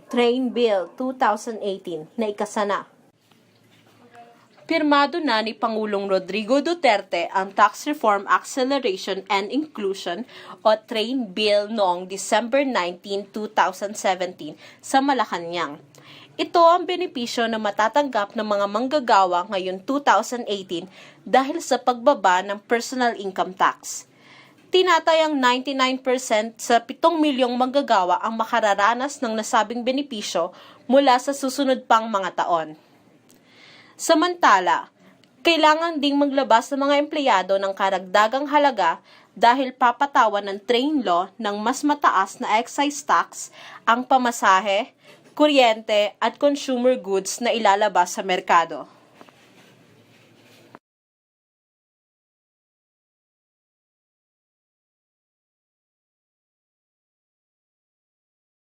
Train Bill 2018, Naikasa Na. Pirmado na ni Pangulong Rodrigo Duterte ang Tax Reform Acceleration and Inclusion o Train Bill noong December 19, 2017 sa Malacanang. Ito ang benepisyo na matatanggap ng mga manggagawa ngayon 2018 dahil sa pagbaba ng personal income tax. Tinatayang 99% sa 7 milyong manggagawa ang makararanas ng nasabing benepisyo mula sa susunod pang mga taon. Samantala, kailangan ding maglabas ng mga empleyado ng karagdagang halaga dahil papatawan ng train law ng mas mataas na excise tax ang pamasahe, kuryente at consumer goods na ilalabas sa merkado.